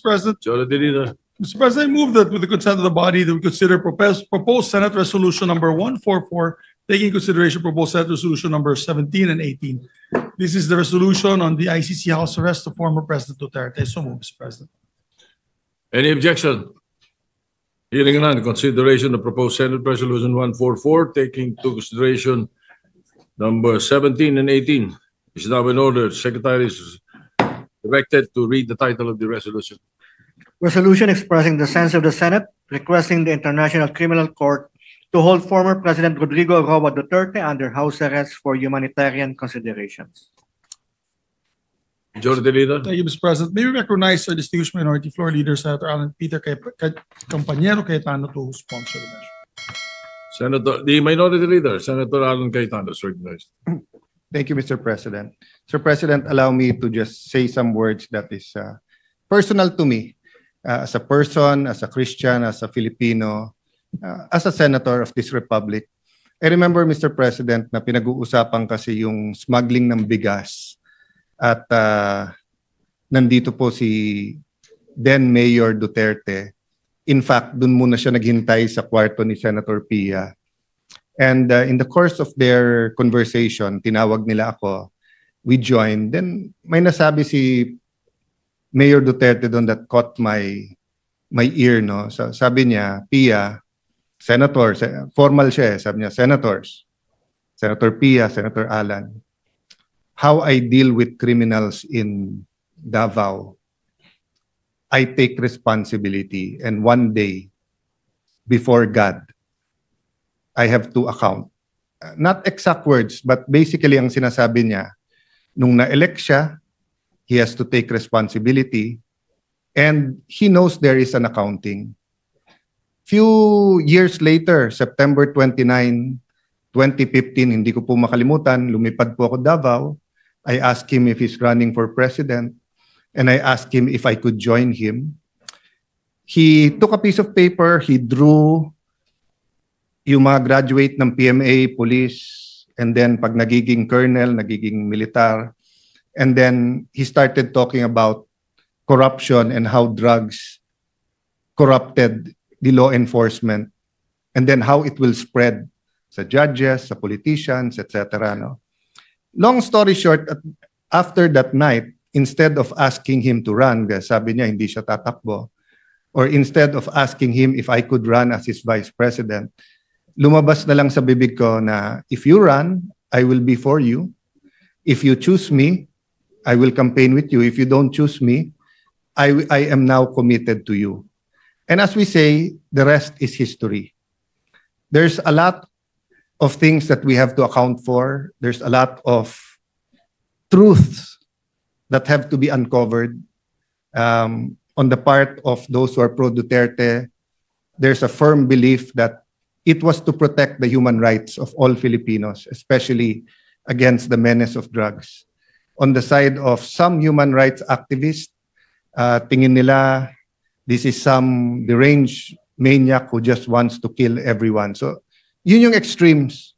President. Majority Leader. Mr. President, I move that with the consent of the body that we consider proposed Senate Resolution number 144, taking into consideration proposed Senate Resolution number 17 and 18. This is the resolution on the ICC house arrest of former President Duterte. So move, Mr. President. Any objection? Hearing none, consideration of proposed Senate Resolution 144, taking into consideration number 17 and 18 is now in order. Secretary is directed to read the title of the resolution. Resolution expressing the sense of the Senate, requesting the International Criminal Court to hold former President Rodrigo Roa Duterte under house arrest for humanitarian considerations. Majority Leader. Thank you, Mr. President. May we recognize our distinguished Minority Floor Leader, Senator Alan Peter Compañero Cayetano, to sponsor the measure. Senator, the Minority Leader, Senator Alan Cayetano is recognized. Thank you, Mr. President. Mr. President, allow me to just say some words that is personal to me as a person, as a Christian, as a Filipino, as a senator of this republic. I remember, Mr. President, na pinag-uusapan kasi yung smuggling ng bigas at nandito po si then Mayor Duterte. In fact, dun muna siya naghintay sa kwarto ni Senator Pia. And in the course of their conversation, tinawag nila ako, we joined. Then may nasabi si Mayor Duterte doon that caught my ear, no? So, sabi niya, Pia, Senator, formal siya, sabi niya, Senators, Senator Pia, Senator Alan, how I deal with criminals in Davao, I take responsibility, and one day, before God, I have to account. Not exact words, but basically ang sinasabi niya, nung na-elect siya, he has to take responsibility, and he knows there is an accounting. Few years later, September 29, 2015, hindi ko po makalimutan, lumipad po ako Davao. I asked him if he's running for president, and I asked him if I could join him. He took a piece of paper, he drew yung mga graduate ng PMA, police, and then pag nagiging colonel, nagiging militar, and then he started talking about corruption and how drugs corrupted the law enforcement, and then how it will spread sa judges, sa politicians, etc. No? Long story short, after that night, instead of asking him to run, sabi niya hindi siya tatakbo, or instead of asking him if I could run as his vice president, lumabas na lang sa bibig ko na if you run, I will be for you. If you choose me, I will campaign with you. If you don't choose me, I am now committed to you. And as we say, the rest is history. There's a lot of things that we have to account for. There's a lot of truths that have to be uncovered on the part of those who are pro-Duterte. There's a firm belief that it was to protect the human rights of all Filipinos, especially against the menace of drugs. On the side of some human rights activists, tingin nila this is some deranged maniac who just wants to kill everyone. So, yun yung extremes.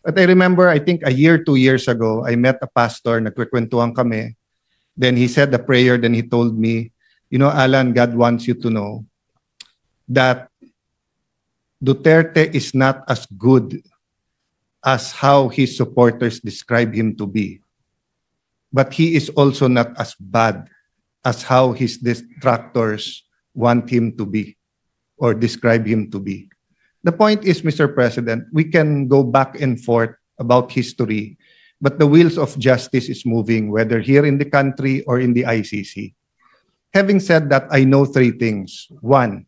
But I remember, I think a year, 2 years ago, I met a pastor, nagkukwentuhan kami. Then he said a prayer, then he told me, you know, Alan, God wants you to know that Duterte is not as good as how his supporters describe him to be. But he is also not as bad as how his detractors want him to be or describe him to be. The point is, Mr. President, we can go back and forth about history, but the wheels of justice is moving, whether here in the country or in the ICC. Having said that, I know 3 things. 1,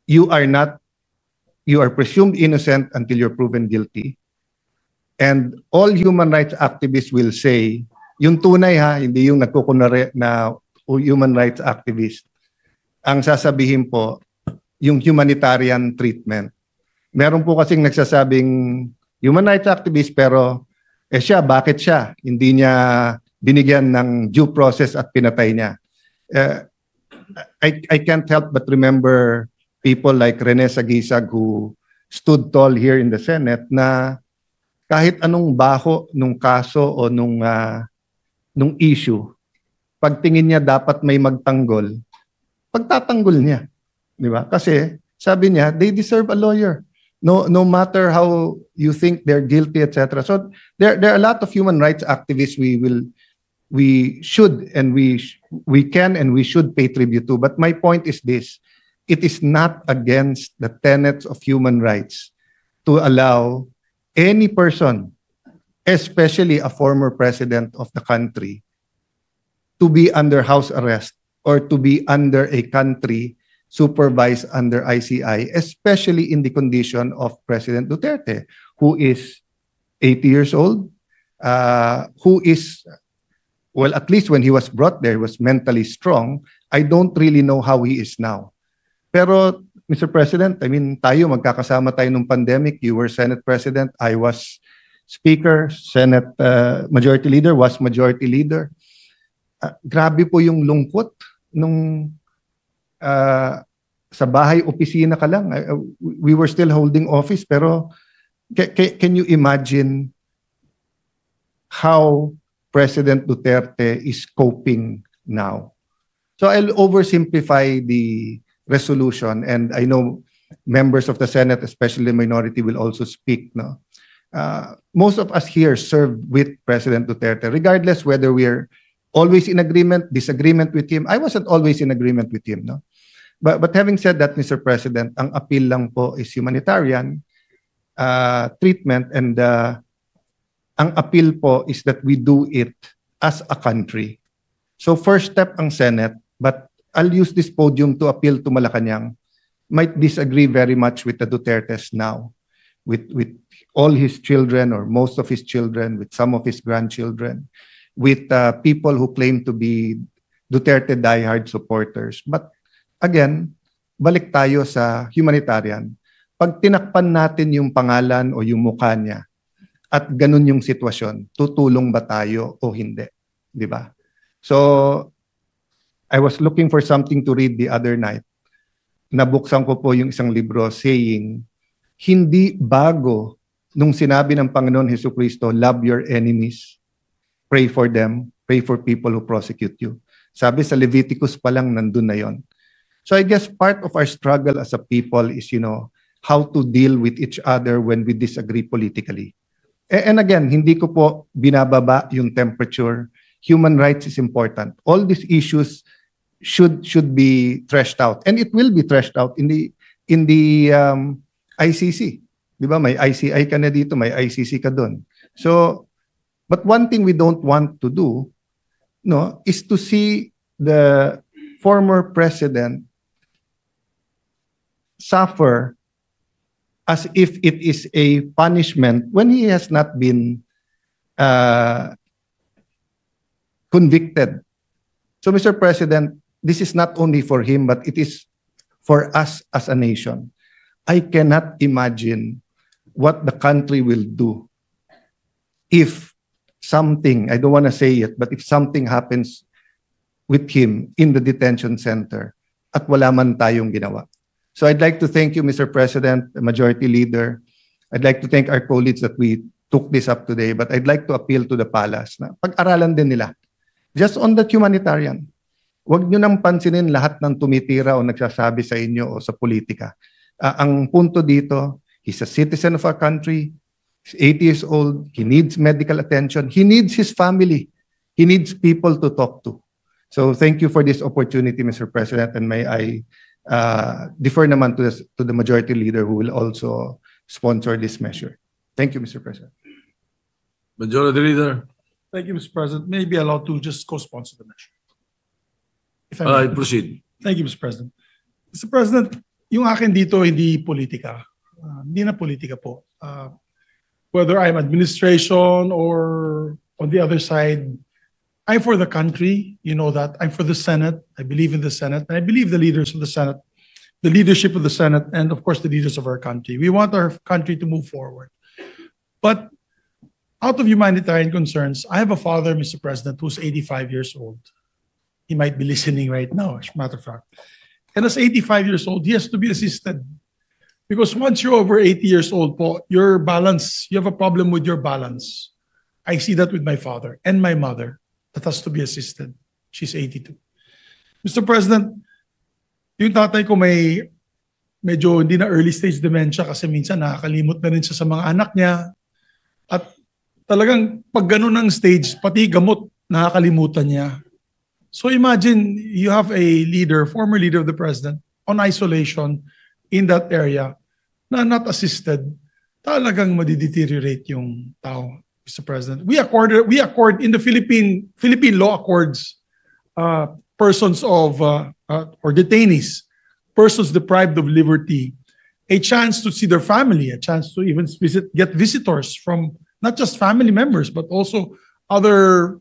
you are presumed innocent until you're proven guilty. And all human rights activists will say, yung tunay ha, hindi yung nagkukunwari na human rights activist. Ang sasabihin po, yung humanitarian treatment. Meron po kasing nagsasabing human rights activist pero siya, bakit siya? Hindi niya binigyan ng due process at pinatay niya. I can't help but remember people like Rene Sagisag who stood tall here in the Senate na kahit anong baho nung kaso o nung issue, pagtingin niya dapat may magtanggol, pagtatanggol niya. Di ba? Kasi sabi niya, they deserve a lawyer. No matter how you think they're guilty, etc. So there are a lot of human rights activists we should and we can and we should pay tribute to. But my point is this: it is not against the tenets of human rights to allow any person, especially a former president of the country, to be under house arrest or to be under a country supervised under ICI, especially in the condition of President Duterte, who is 80 years old, who is, well, at least when he was brought there, was mentally strong. I don't really know how he is now. Pero, Mr. President, I mean, tayo, magkakasama tayo nung pandemic. You were Senate President, I was Speaker, Senate Majority Leader, was Majority Leader. Grabe po yung lungkot nung sa bahay, opisina ka lang. We were still holding office, pero can you imagine how President Duterte is coping now? So I'll oversimplify the resolution, and I know members of the Senate, especially the minority, will also speak. No, most of us here served with President Duterte, regardless whether we're always in agreement, disagreement with him. I wasn't always in agreement with him. No, but having said that, Mr. President, ang appeal lang po is humanitarian treatment, and ang appeal po is that we do it as a country. So first step ang Senate, but I'll use this podium to appeal to Malacanang. Might disagree very much with the Dutertes now, with all his children or most of his children, with some of his grandchildren, with people who claim to be Duterte diehard supporters. But again, balik tayo sa humanitarian. Pag tinakpan natin yung pangalan o yung mukha niya at ganun yung sitwasyon, tutulong ba tayo o hindi? Di ba? So, I was looking for something to read the other night. Nabuksan ko po yung isang libro saying, hindi bago nung sinabi ng Panginoon Jesucristo, love your enemies, pray for them, pray for people who prosecute you. Sabi sa Leviticus pa lang, nandun na yon. So I guess part of our struggle as a people is, how to deal with each other when we disagree politically. And again, hindi ko po binababa yung temperature. Human rights is important. All these issues should be threshed out, and it will be threshed out in the ICC. Di ba? May ICI ka na dito, may ICC ka doon. So, but one thing we don't want to do, is to see the former president suffer as if it is a punishment when he has not been convicted. So, Mr. President, this is not only for him, but it is for us as a nation. I cannot imagine what the country will do if something, I don't want to say it, but if something happens with him in the detention center at wala man tayong ginawa. So I'd like to thank you, Mr. President, the Majority Leader. I'd like to thank our colleagues that we took this up today, but I'd like to appeal to the palace na pag-aralan din nila. Just on that humanitarian, huwag nyo nang pansinin lahat ng tumitira o nagsasabi sa inyo o sa politika. Ang punto dito, he's a citizen of our country, he's 80 years old, he needs medical attention, he needs his family, he needs people to talk to. So thank you for this opportunity, Mr. President, and may I defer naman to the Majority Leader who will also sponsor this measure. Thank you, Mr. President. Majority Leader. Thank you, Mr. President. May I be allowed to just co-sponsor the measure? If I may. Proceed. Thank you, Mr. President. Mr. President, yung akin dito hindi politika. Hindi na politika po. Whether I'm administration or on the other side, I'm for the country. You know that. I'm for the Senate. I believe in the Senate. And I believe the leaders of the Senate, the leadership of the Senate, and of course the leaders of our country. We want our country to move forward. But out of humanitarian concerns, I have a father, Mr. President, who's 85 years old. He might be listening right now, as a matter of fact. And as 85 years old, he has to be assisted. Because once you're over 80 years old, po, your balance, you have a problem with your balance. I see that with my father and my mother that has to be assisted. She's 82. Mr. President, yung tatay ko may medyo hindi na early stage dementia kasi minsan nakakalimot na rin siya sa mga anak niya. At talagang pag ganun ang stage, pati gamot nakakalimutan niya. So imagine you have a leader, former leader of the president, on isolation in that area na not assisted, talagang madideteriorate yung tao, Mr. President. We accord in the Philippine law accords persons of or detainees, persons deprived of liberty, a chance to see their family, a chance to even get visitors from not just family members but also other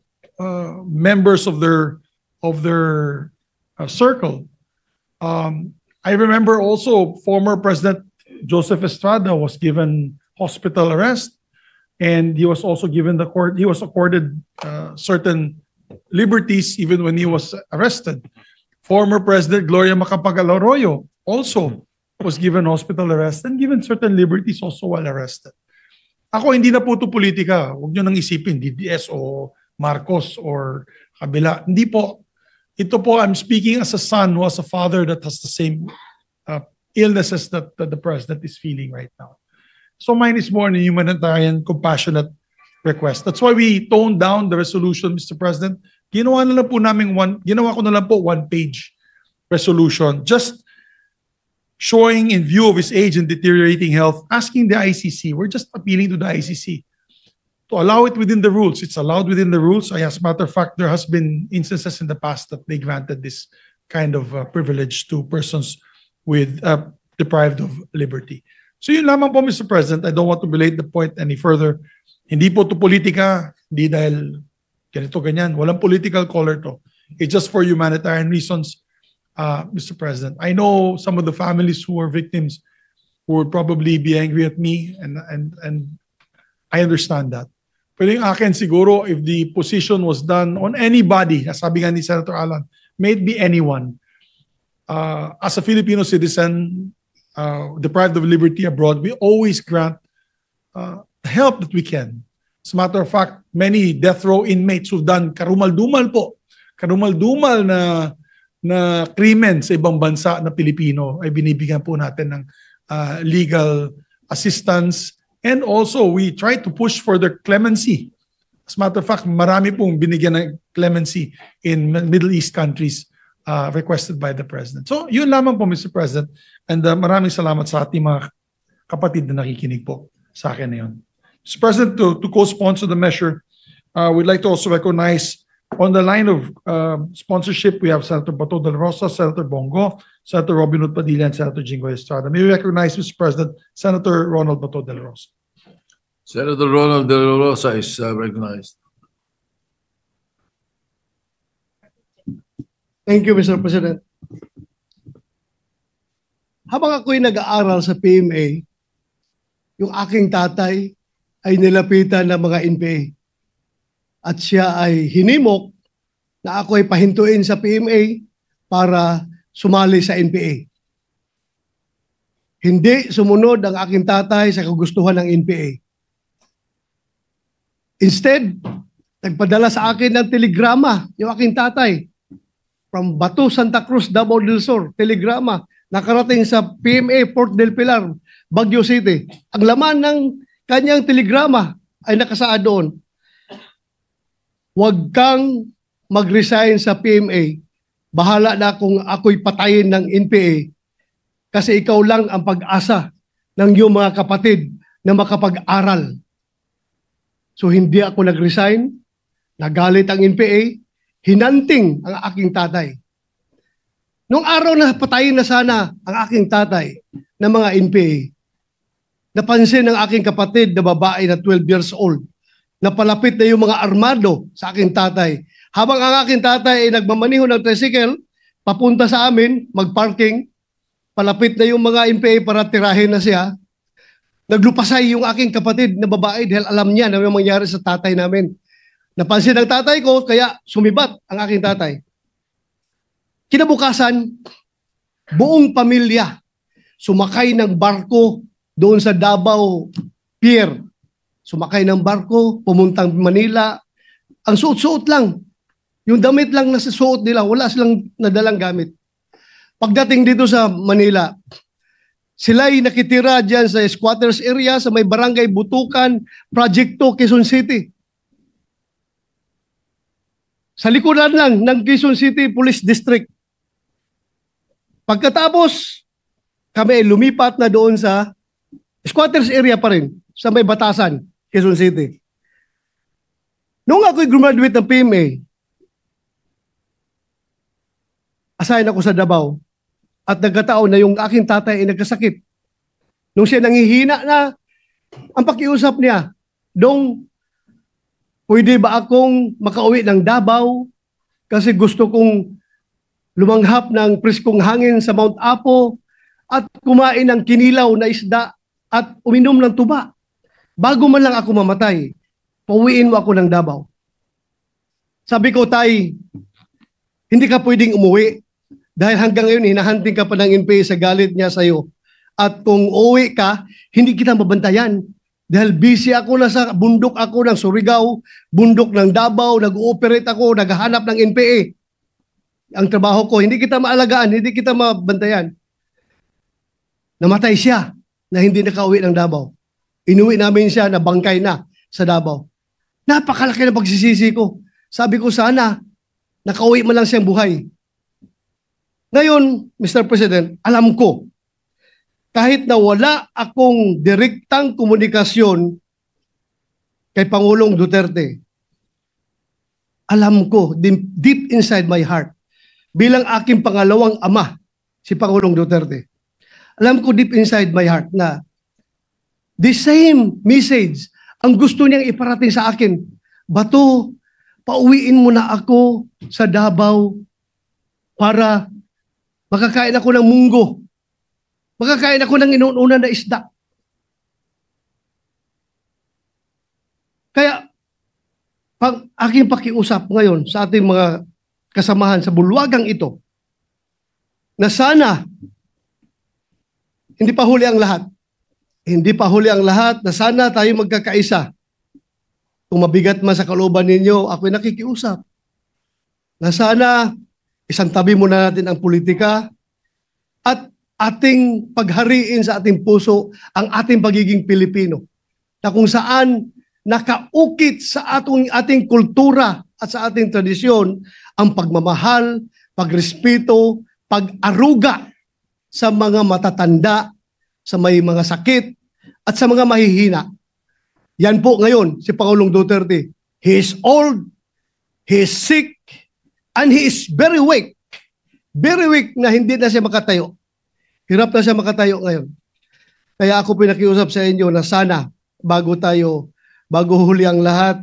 members of their circle. I remember also former President Joseph Estrada was given hospital arrest, and he was also given he was accorded certain liberties even when he was arrested. Former President Gloria Macapagal Arroyo also was given hospital arrest and given certain liberties also while arrested. Ako, hindi na po ito politika. Huwag nyo nang isipin, DDS o Marcos or kabila. Hindi po. Ito po, I'm speaking as a son who has a father that has the same illnesses that the president is feeling right now. So mine is more a humanitarian, compassionate request. That's why we toned down the resolution, Mr. President. Ginawa ko na lang po one-page resolution, just showing in view of his age and deteriorating health, asking the ICC, we're just appealing to the ICC to allow it within the rules. It's allowed within the rules. As a matter of fact, there has been instances in the past that they granted this kind of privilege to persons with deprived of liberty. So yun lamang po, Mr. President. I don't want to belate the point any further. Hindi po to politika, hindi dahil ganito ganyan. Walang political color to. It's just for humanitarian reasons, Mr. President. I know some of the families who are victims who would probably be angry at me, and I understand that. Pero yung akin siguro, if the position was done on anybody, sabi nga ni Senator Alan, may it be anyone, as a Filipino citizen, deprived of liberty abroad, we always grant help that we can. As a matter of fact, many death row inmates who've done karumal-dumal na krimen sa ibang bansa na Pilipino ay binibigyan po natin ng legal assistance, and also we try to push for their clemency. As a matter of fact, marami pong binigyan ng clemency in Middle East countries requested by the President. So yun lamang po, Mr. President, and maraming salamat sa ating mga kapatid na nakikinig po sa akin na yun. Mr. President, to co-sponsor the measure, we'd like to also recognize on the line of sponsorship, we have Senator Bato de la Rosa, Senator Bongo, Senator Robin Hood Padilla, and Senator Jingoy Estrada. May we recognize, Mr. President, Senator Ronald Bato de la Rosa. Senator Ronald de la Rosa is recognized. Thank you, Mr. President. Habang ako'y nag-aaral sa PMA, yung aking tatay ay nilapitan ng mga NPA. At siya ay hinimok na ako ay pahintuin sa PMA para sumali sa NPA. Hindi sumunod ang aking tatay sa kagustuhan ng NPA. Instead, nagpadala sa akin ng telegrama yung aking tatay from Bato, Santa Cruz, Davao del Sur, telegrama, nakarating sa PMA, Port del Pilar, Baguio City. Ang laman ng kanyang telegrama ay nakasaad doon, huwag kang mag-resign sa PMA, bahala na kung ako'y patayin ng NPA kasi ikaw lang ang pag-asa ng iyong mga kapatid na makapag-aral. So hindi ako nag-resign, nagalit ang NPA, hinanting ang aking tatay. Nung araw na patayin na sana ang aking tatay ng mga NPA, napansin ng aking kapatid na babae na 12 years old, na palapit na yung mga armado sa aking tatay. Habang ang aking tatay ay nagmamaniho ng tricycle, papunta sa amin, mag-parking, palapit na yung mga NPA para tirahin na siya, naglupasay yung aking kapatid na babae dahil alam niya na may mangyari sa tatay namin. Napansin ng tatay ko, kaya sumibat ang aking tatay. Kinabukasan, buong pamilya sumakay ng barko doon sa Davao Pier. Sumakay ng barko, pumuntang Manila. Ang suot-suot lang. Yung damit lang na suot nila, wala silang nadalang gamit. Pagdating dito sa Manila, sila'y nakitira dyan sa squatters area sa may barangay Butukan, Project 2, Quezon City. Sa likuran lang ng Quezon City Police District. Pagkatapos, kami ay lumipat na doon sa squatters area pa rin, sa may Batasan, Quezon City. Noong ako'y graduate ng PMA, assign ako sa Davao at nagkataon na yung aking tatay ay nagkasakit. Nung siya nanghihina na, ang pakiusap niya, Dong, pwede ba akong makauwi ng Davao kasi gusto kong lumanghap ng preskong hangin sa Mount Apo at kumain ng kinilaw na isda at uminom ng tuba. Bago man lang ako mamatay, pauwiin mo ako ng Davao. Sabi ko, Tay, hindi ka pwedeng umuwi dahil hanggang ngayon hinahanting ka pa ng NPA sa galit niya sa iyo. At kung uuwi ka, hindi kita mabantayan. Dahil busy ako na sa bundok ako ng Surigao, bundok ng Davao, nag-ooperate ako, naghahanap ng NPA. Ang trabaho ko, hindi kita maalagaan, hindi kita mabantayan. Namatay siya na hindi nakauwi ng Davao. Inuwi namin siya na bangkay na sa Davao. Napakalaki na pagsisisi ko. Sabi ko sana, nakauwi man lang siyang buhay. Ngayon, Mr. President, alam ko, kahit na wala akong direktang komunikasyon kay Pangulong Duterte, alam ko, deep inside my heart, bilang aking pangalawang ama, si Pangulong Duterte, alam ko deep inside my heart na the same message ang gusto niyang iparating sa akin. Bato, pauwiin mo na ako sa Davao para makakain ako ng munggo. Makakain ako ng inuunan na isda. Kaya, pag aking pakiusap ngayon sa ating mga kasamahan sa bulwagang ito, na sana, hindi pa huli ang lahat. Hindi pa huli ang lahat na sana tayo magkakaisa. Kung mabigat man sa kalooban ninyo, ako'y nakikiusap. Na sana, isang tabi muna natin ang politika at ating paghariin sa ating puso ang ating pagiging Pilipino. Na kung saan nakaukit sa ating kultura at sa ating tradisyon ang pagmamahal, pagrespeto, pag-aruga sa mga matatanda, sa may mga sakit, at sa mga mahihina. Yan po ngayon si Pangulong Duterte. He is old, he is sick, and he is very weak. Very weak na hindi na siya makatayo. Hirap na siya makatayo ngayon. Kaya ako pinakiusap sa inyo na sana bago huli ang lahat.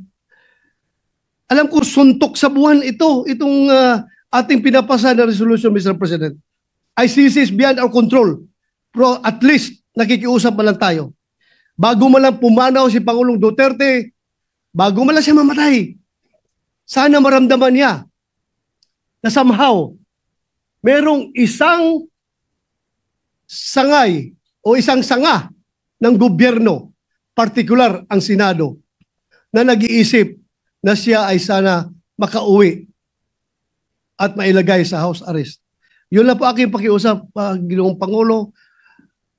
Alam ko suntok sa buwan itong ating pinapasa na resolution, Mr. President. ICC is beyond our control. Pero at least nakikiusap man lang tayo. Bago man lang pumanaw si Pangulong Duterte, bago man lang siya mamatay, sana maramdaman niya na somehow merong isang sangay o isang sanga ng gobyerno, partikular ang Senado, na nag-iisip na siya ay sana makauwi at mailagay sa house arrest. Yun lang po aking pakiusap, Ginoong Pangulo.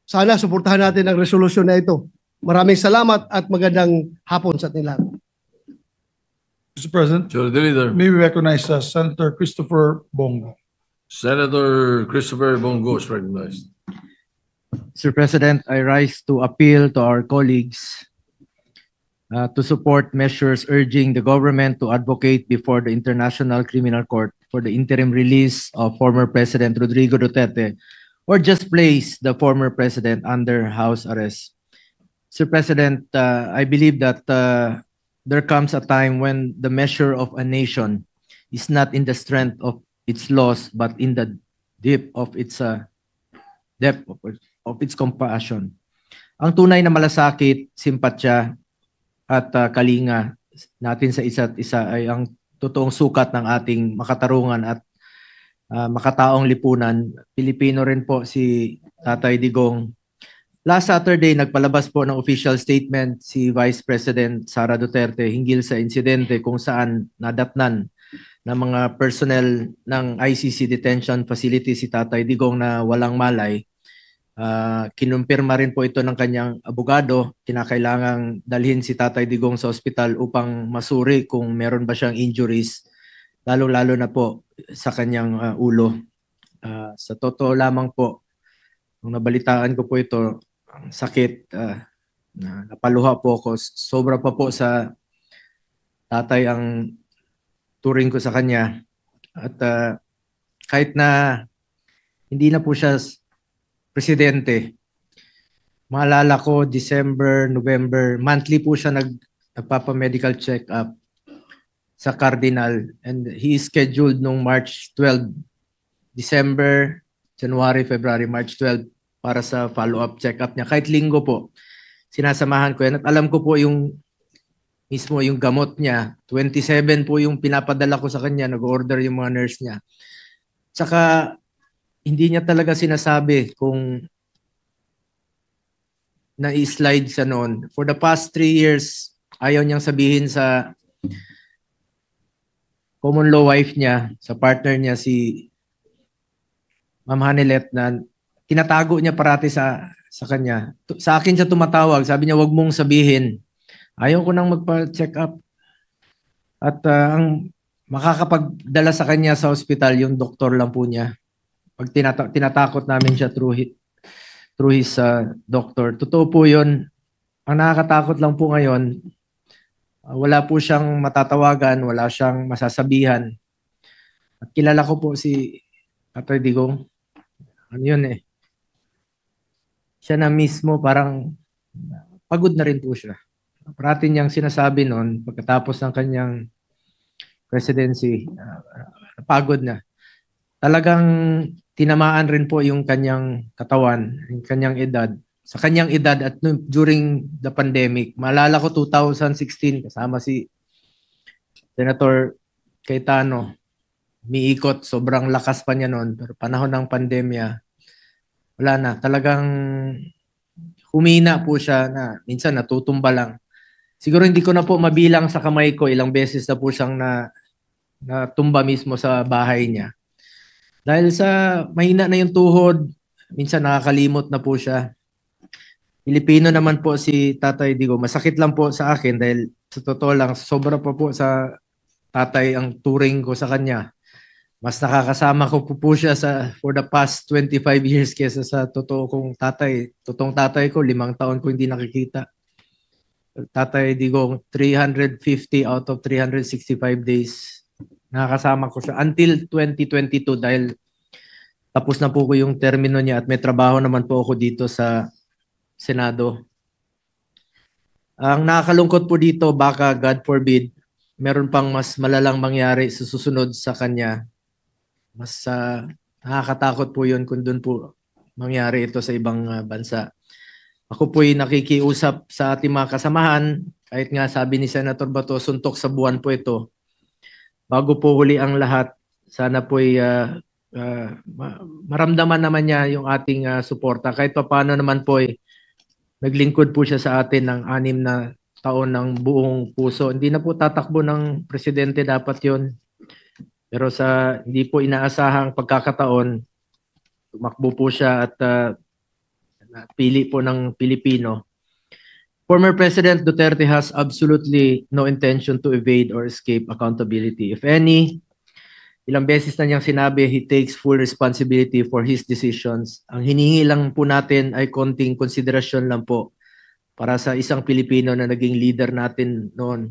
Sana suportahan natin ang resolusyon na ito. Maraming salamat at magandang hapon sa ating lahat. Mr. President, Sure, the leader. may we recognize Senator Christopher Bongo. Senator Christopher Bongo is recognized. Mr. President, I rise to appeal to our colleagues to support measures urging the government to advocate before the International Criminal Court for the interim release of former President Rodrigo Duterte or just place the former president under house arrest. Mr. President, I believe that there comes a time when the measure of a nation is not in the strength of its laws but in the depth of its compassion. Ang tunay na malasakit, simpatya at kalinga natin sa isa't isa ay ang totoong sukat ng ating makatarungan at makataong lipunan. Pilipino rin po si Tatay Digong. Last Saturday, nagpalabas po ng official statement si Vice President Sara Duterte hinggil sa insidente kung saan nadatnan ng mga personnel ng ICC detention facility si Tatay Digong na walang malay. Kinumpirma rin po ito ng kanyang abogado. Kinakailangang dalhin si Tatay Digong sa ospital upang masuri kung meron ba siyang injuries, lalo-lalo na po sa kanyang ulo. Sa totoo lamang po, nung nabalitaan ko po ito, ang sakit, napaluha po ako. Sobra pa po sa tatay ang turing ko sa kanya. At kahit na hindi na po siya presidente, maalala ko December, November, monthly po siya nagpapa-medical check-up sa Cardinal, and he is scheduled nung March 12, December, January, February, March 12 para sa follow-up check-up niya. Kahit linggo po, sinasamahan ko yan. At alam ko po yung mismo yung gamot niya, 27 po yung pinapadala ko sa kanya, nag-order yung mga nurse niya. Tsaka hindi niya talaga sinasabi kung na-slide siya noon. For the past 3 years, ayaw niyang sabihin sa common law wife niya, sa partner niya si Ma'am Hanilet, na tinatago niya parati sa kanya. Sa akin siya tumatawag, sabi niya, wag mong sabihin. Ayaw ko nang magpa-check up. At ang makakapagdala sa kanya sa ospital, yung doktor lang po niya. Pag tinatakot namin siya through his doctor. Totoo po yun. Ang nakakatakot lang po ngayon, wala po siyang matatawagan, wala siyang masasabihan. At kilala ko po si Tatay Digong. Ano yun eh. Siya na mismo parang pagod na rin po siya. Parati niyang sinasabi noon, pagkatapos ng kanyang presidency, pagod na. Talagang tinamaan rin po yung kanyang katawan, yung kanyang edad. Sa kanyang edad at during the pandemic, maalala ko 2016, kasama si Senator Cayetano, miikot, sobrang lakas pa niya noon. Pero panahon ng pandemya, wala na. Talagang humina po siya na minsan natutumba lang. Siguro hindi ko na po mabilang sa kamay ko, ilang beses na po siyang natumba mismo sa bahay niya. Dahil sa mahina na yung tuhod, minsan nakakalimot na po siya. Pilipino naman po si Tatay Digong. Masakit lang po sa akin dahil sa totoo lang, sobra pa po sa tatay ang turing ko sa kanya. Mas nakakasama ko po siya for the past 25 years kesa sa totoo kong tatay. Totoong tatay ko, 5 taon ko hindi nakikita. Tatay Digong, 350 out of 365 days. Nakakasama ko siya until 2022 dahil tapos na po ko yung termino niya at may trabaho naman po ako dito sa Senado. Ang nakakalungkot po dito, baka God forbid, meron pang mas malalang mangyari sa susunod sa kanya. Mas nakakatakot po yun kung doon po mangyari ito sa ibang bansa. Ako po'y nakikiusap sa ating mga kasamahan, kahit nga sabi ni Senator Bato, suntok sa buwan po ito. Bago po huli ang lahat, sana po'y maramdaman naman niya yung ating suporta. Kahit pa paano naman po'y naglingkod po siya sa atin ng 6 na taon ng buong puso. Hindi na po tatakbo ng presidente, dapat yon. Pero sa hindi po inaasahang pagkakataon, tumakbo po siya at pili po ng Pilipino. Former President Duterte has absolutely no intention to evade or escape accountability. If any, ilang beses na niyang sinabi, he takes full responsibility for his decisions. Ang hinihingi lang po natin ay konting konsiderasyon lang po para sa isang Pilipino na naging leader natin noon,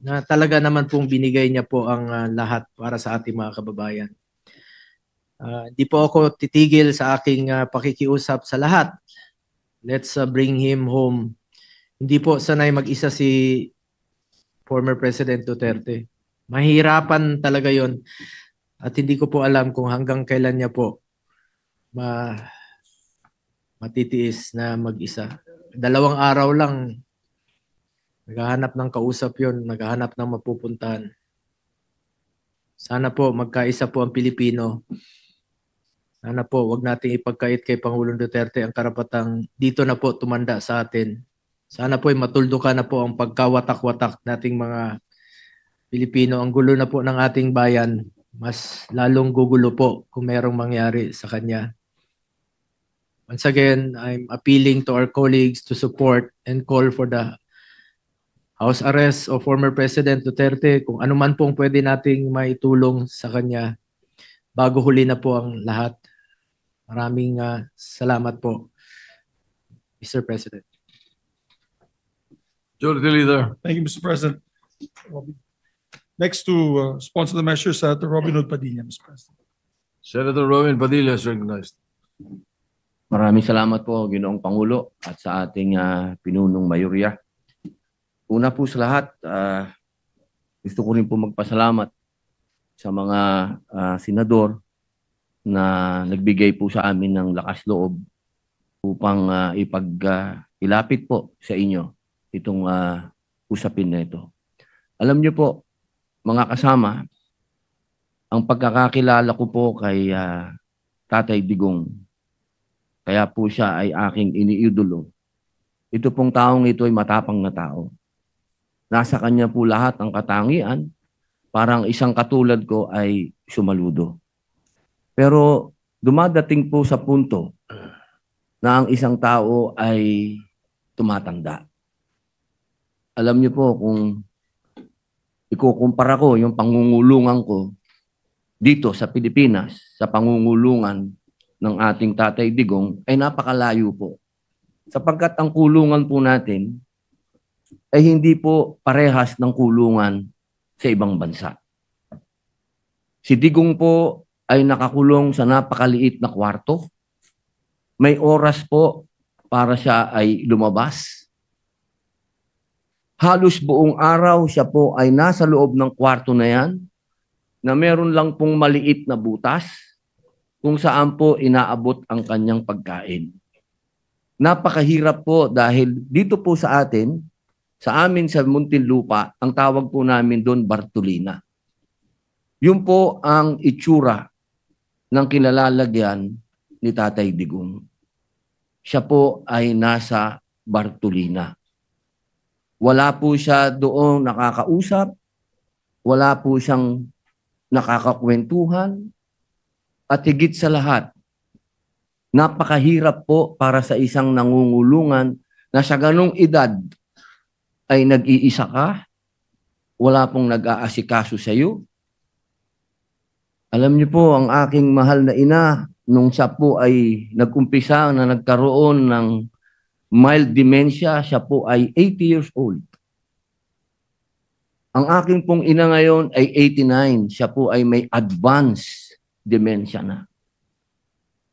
na talaga naman pong binigay niya po ang lahat para sa ating mga kababayan. Di po ako titigil sa aking pakikiusap sa lahat. Let's bring him home. Hindi po sanay mag-isa si former President Duterte. Mahirapan talaga yon. At hindi ko po alam kung hanggang kailan niya po matitiis na mag-isa. 2 araw lang, naghahanap ng kausap yon, naghahanap ng mapupuntahan. Sana po magkaisa po ang Pilipino. Sana po, wag nating ipagkait kay Pangulong Duterte ang karapatang dito na po tumanda sa atin. Sana po ay matuldukan na po ang pagkawatak-watak nating mga Pilipino. Ang gulo na po ng ating bayan. Mas lalong gugulo po kung merong mangyari sa kanya. Once again, I'm appealing to our colleagues to support and call for the house arrest of former President Duterte. Kung ano man pong pwede nating maitulong sa kanya bago huli na po ang lahat. Maraming salamat po, Mr. President. Majority Leader. Thank you, Mr. President. Next to sponsor the measure, Senator Robin Hood Padilla, Mr. President. Senator Robin Padilla is recognized. Maraming salamat po, Ginoong Pangulo, at sa ating pinunong mayorya. Una po sa lahat, gusto ko rin po magpasalamat sa mga senador na nagbigay po sa amin ng lakas loob upang ilapit po sa inyo itong usapin na ito. Alam niyo po, mga kasama, ang pagkakakilala ko po kay Tatay Digong, kaya po siya ay aking iniidolo. Ito pong taong ito ay matapang na tao. Nasa kanya po lahat ang katangian, parang isang katulad ko ay sumaludo. Pero dumadating po sa punto na ang isang tao ay tumatanda. Alam niyo po, kung ikukumpara ko yung pangungulungan ko dito sa Pilipinas, sa pangungulungan ng ating Tatay Digong, ay napakalayo po. Sapagkat ang kulungan po natin ay hindi po parehas ng kulungan sa ibang bansa. Si Digong po ay nakakulong sa napakaliit na kwarto. May oras po para siya ay lumabas. Halos buong araw siya po ay nasa loob ng kwarto na yan, na meron lang pong maliit na butas kung saan po inaabot ang kanyang pagkain. Napakahirap po dahil dito po sa atin, sa amin sa Muntinlupa, ang tawag po namin doon Bartolina. Yun po ang itsura ng kinalalagyan ni Tatay Digong. Siya po ay nasa Bartolina. Wala po siya doon nakakausap, wala po siyang nakakakwentuhan, at higit sa lahat, napakahirap po para sa isang nangungulungan na sa ganong edad ay nag-iisa ka, wala pong nag-aasikaso sa iyo. Alam niyo po, ang aking mahal na ina, nung siya po ay nag-umpisa na nagkaroon ng mild dementia, siya po ay 80 years old. Ang aking pong ina ngayon ay 89. Siya po ay may advanced dementia na.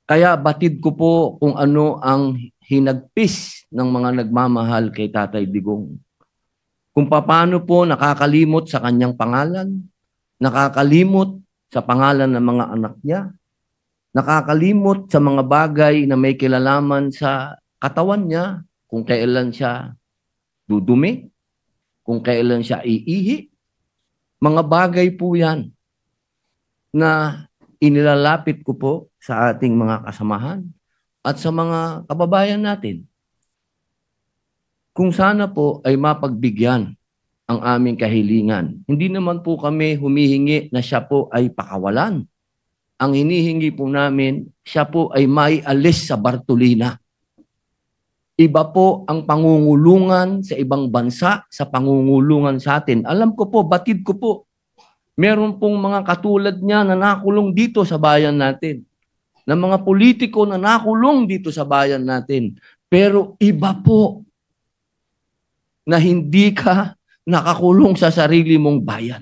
Kaya batid ko po kung ano ang hinagpis ng mga nagmamahal kay Tatay Digong. Kung paano po nakakalimot sa kanyang pangalan, nakakalimot sa pangalan ng mga anak niya, nakakalimot sa mga bagay na may kilalaman sa katawan niya, kung kailan siya dudumi, kung kailan siya iihi. Mga bagay po yan na inilalapit ko po sa ating mga kasamahan at sa mga kababayan natin. Kung sana po ay mapagbigyan ang aming kahilingan. Hindi naman po kami humihingi na siya po ay pakawalan. Ang hinihingi po namin, siya po ay maialis sa Bartolina. Iba po ang pangungulungan sa ibang bansa sa pangungulungan sa atin. Alam ko po, batid ko po, meron pong mga katulad niya na nakulong dito sa bayan natin. Na mga politiko na nakulong dito sa bayan natin. Pero iba po na hindi ka nakakulong sa sarili mong bayan.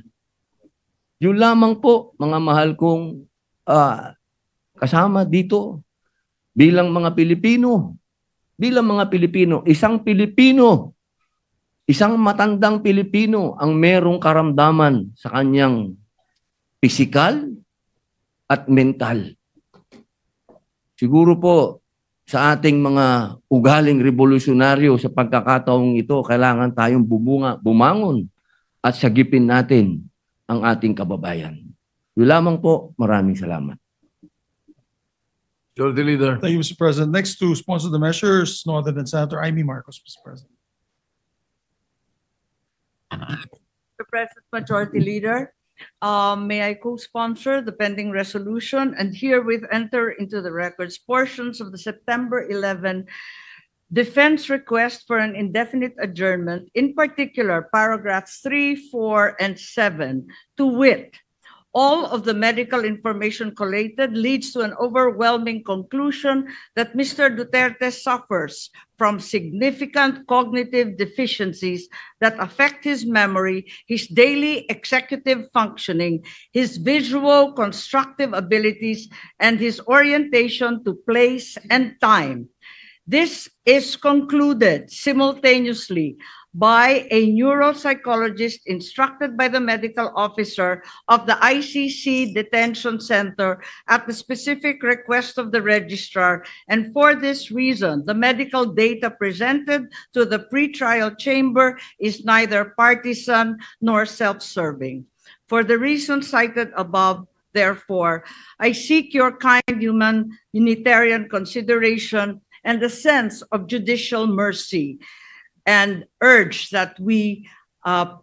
Yun lamang po, mga mahal kong kasama dito bilang mga Pilipino. Bilang mga Pilipino, isang matandang Pilipino ang merong karamdaman sa kanyang pisikal at mental. Siguro po sa ating mga ugaling revolusyonaryo sa pagkakataong ito, kailangan tayong bumangon at sagipin natin ang ating kababayan. Yun lamang po, maraming salamat. Majority Leader. Thank you, Mr. President. Next to sponsor the measures, no other than Senator Amy Marcos, Mr. President. Mr. President, Majority Leader. May I co-sponsor the pending resolution and herewith enter into the records portions of the September 11 defense request for an indefinite adjournment, in particular paragraphs 3, 4, and 7, to wit, all of the medical information collated leads to an overwhelming conclusion that Mr. Duterte suffers from significant cognitive deficiencies that affect his memory, his daily executive functioning, his visual constructive abilities, and his orientation to place and time. This is concluded simultaneously by a neuropsychologist instructed by the medical officer of the ICC Detention Center at the specific request of the registrar, and for this reason, the medical data presented to the pretrial chamber is neither partisan nor self-serving. For the reasons cited above, therefore, I seek your kind humanitarian consideration and a sense of judicial mercy, and urge that we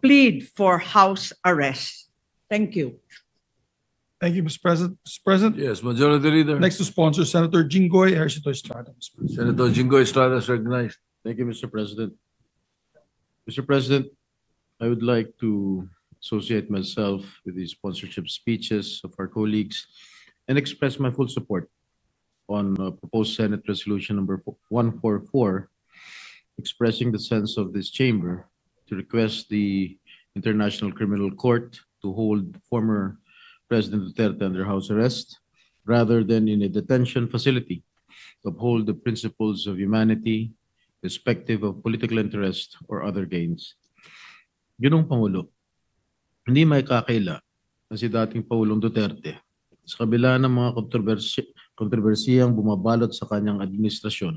plead for house arrest. Thank you. Thank you, Mr. President. Mr. President, Yes, Majority Leader. next to sponsor, Senator Jinggoy Ejercito Estrada. Mr. President. Senator Jingo Estrada is recognized. Thank you, Mr. President. Mr. President, I would like to associate myself with the sponsorship speeches of our colleagues and express my full support on proposed Senate Resolution number 144, expressing the sense of this chamber to request the International Criminal Court to hold former President Duterte under house arrest rather than in a detention facility, to uphold the principles of humanity, irrespective of political interest or other gains. Ginong Pangulo, hindi may kakaila na si dating Pangulong Duterte sa kabila ng mga kontrobersiyang bumabalot sa kanyang administrasyon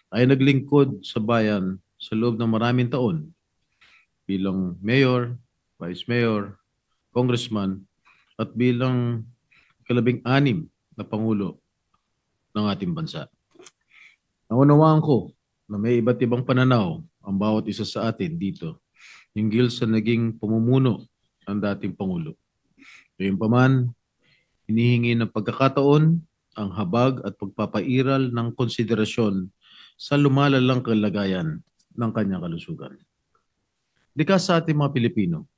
ay naglingkod sa bayan sa loob ng maraming taon bilang mayor, vice mayor, congressman, at bilang kalabing-anim na pangulo ng ating bansa. Naunawaan ko na may iba't ibang pananaw ang bawat isa sa atin dito hinggil sa naging pamumuno ng dating pangulo. Gayunpaman, hinihingi ng pagkakataon ang habag at pagpapairal ng konsiderasyon sa lumalalang kalagayan ng kanyang kalusugan. Likas sa ating mga Pilipino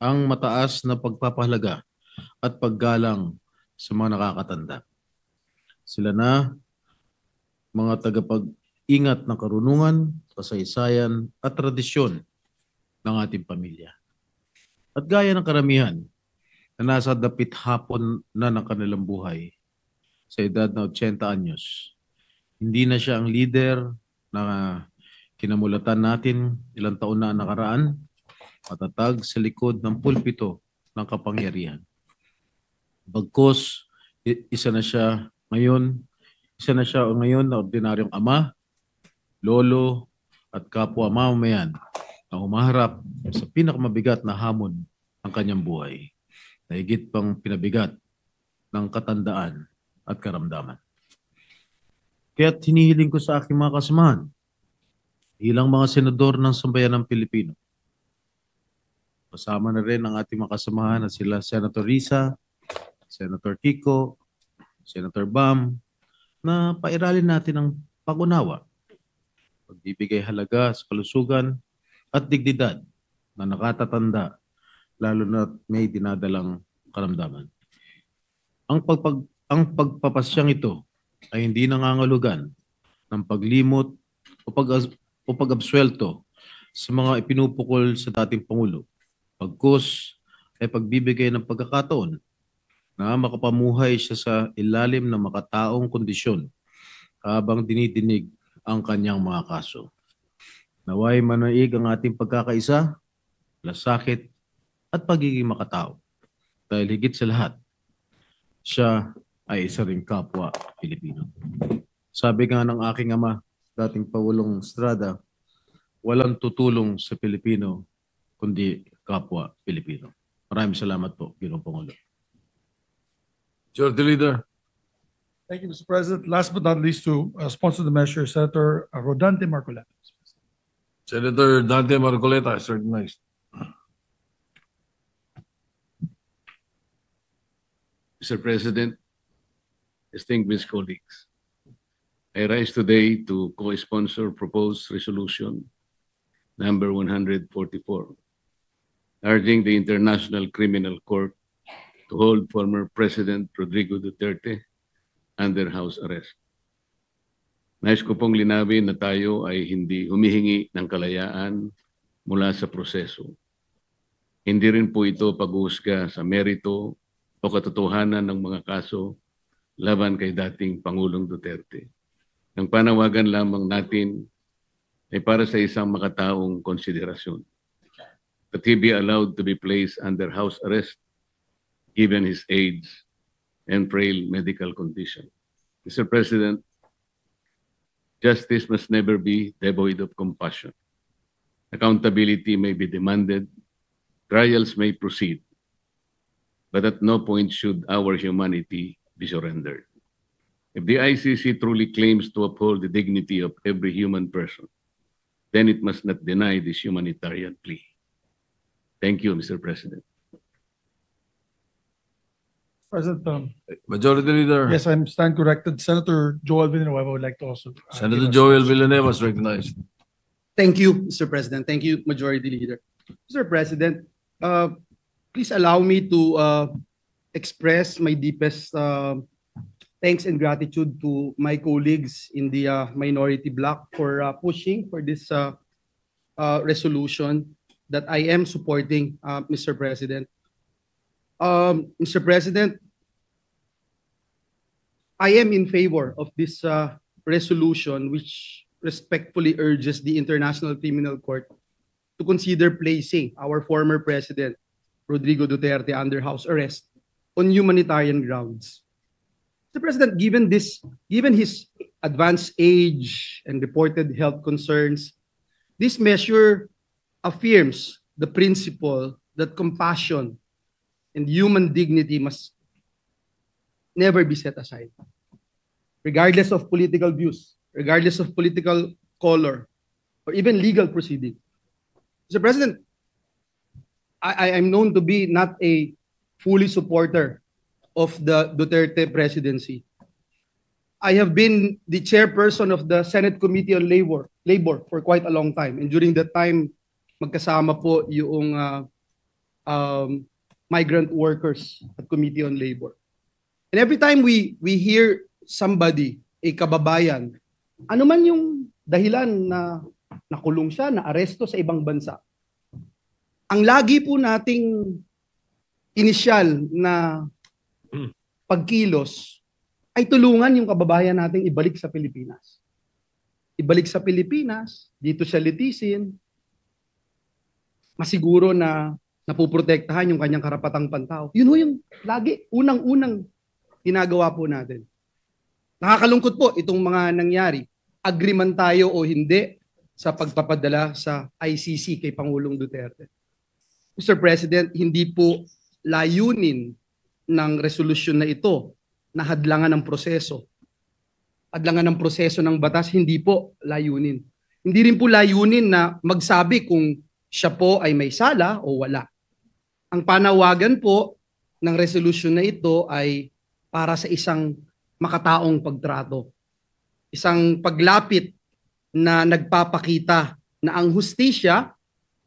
ang mataas na pagpapahalaga at paggalang sa mga nakakatanda. Sila na mga tagapag-ingat ng karunungan, kasaysayan at tradisyon ng ating pamilya. At gaya ng karamihan na nasa dapit hapon na ng kanilang buhay sa edad na 80 anyos, hindi na siya ang leader na kinamulatan natin ilang taon na nakaraan, matatag sa likod ng pulpito ng kapangyarihan. Bagkus, isa na siya ngayon na ordinaryong ama, lolo, at kapwa mamamayan na humaharap sa pinakamabigat na hamon ng kanyang buhay, na higit pang pinabigat ng katandaan at karamdaman. Kaya't hinihiling ko sa aking mga kasamahan, ilang mga senador ng sambayan ng Pilipino, kasama na rin ang ating mga kasamahan na sila Senator Risa, Senator Kiko, Senator Bam, na pairalin natin ang pag-unawa, pagbibigay halaga sa kalusugan at dignidad na nakatatanda, lalo na may dinadalang karamdaman. Ang pagpapasyang ito ay hindi nangangahulugan ng paglimot o pag-absuelto sa mga ipinupukol sa dating Pangulo. Pagkus ay pagbibigay ng pagkakataon na makapamuhay siya sa ilalim ng makataong kondisyon habang dinidinig ang kanyang mga kaso. Naway manaig ang ating pagkakaisa, lasakit at pagiging makatao. Dahil higit sa lahat, siya ay isa ring kapwa Pilipino. Sabi nga ng aking ama, dating Pangulong Estrada, walang tutulong sa Pilipino kundi kapwa Pilipino. Maraming salamat po, Ginoong Pangulo. Majority Leader. Thank you, Mr. President. Last but not least, to sponsor the measure, Senator Rodante Marcoleta. Senator Dante Marcoleta is recognized. Mr. President, distinguished colleagues, I rise today to co-sponsor proposed resolution number 144, urging the International Criminal Court to hold former President Rodrigo Duterte under house arrest. Nais ko pong linawin na tayo ay hindi humihingi ng kalayaan mula sa proseso. Hindi rin po ito pag-uusga sa merito o katotohanan ng mga kaso laban kay dating Pangulong Duterte. Ang panawagan lamang natin ay para sa isang makataong konsiderasyon. That he be allowed to be placed under house arrest given his age and frail medical condition. Mr. President, justice must never be devoid of compassion. Accountability may be demanded, trials may proceed, but at no point should our humanity be surrendered. If the ICC truly claims to uphold the dignity of every human person, then it must not deny this humanitarian plea. Thank you, Mr. President. President, Majority Leader. yes, I'm stand corrected. Senator Joel Villanueva would like to also. Senator Joel Villanueva is recognized. Thank you, Mr. President. Thank you, Majority Leader. Mr. President, please allow me to express my deepest thanks and gratitude to my colleagues in the minority bloc for pushing for this resolution that I am supporting, Mr. President. Mr. President, I am in favor of this resolution which respectfully urges the International Criminal Court to consider placing our former President, Rodrigo Duterte, under house arrest on humanitarian grounds. Mr. President, given his advanced age and reported health concerns, this measure affirms the principle that compassion and human dignity must never be set aside, regardless of political views, regardless of political color, or even legal proceeding. Mr. President, I am known to be not a fully supporter of the Duterte presidency. I have been the chairperson of the Senate Committee on Labor for quite a long time. And during that time, magkasama po yung migrant workers at Committee on Labor. And every time we hear somebody, a kababayan, ano man yung dahilan na nakulong siya, na aresto sa ibang bansa, ang lagi po nating inisyal na pagkilos ay tulungan yung kababayan nating ibalik sa Pilipinas. Ibalik sa Pilipinas, dito siya litisin, masiguro na napuprotektahan yung kanyang karapatang pantao. Yun ho yung lagi, unang-unang ginagawa po natin. Nakakalungkot po itong mga nangyari. Agree man tayo o hindi sa pagpapadala sa ICC kay Pangulong Duterte. Mr. President, hindi po layunin ng resolusyon na ito na hadlangan ng proseso. Hadlangan ng proseso ng batas, hindi po layunin. Hindi rin po layunin na magsabi kung siya po ay may sala o wala. Ang panawagan po ng resolusyon na ito ay para sa isang makataong pagtrato. Isang paglapit na nagpapakita na ang hustisya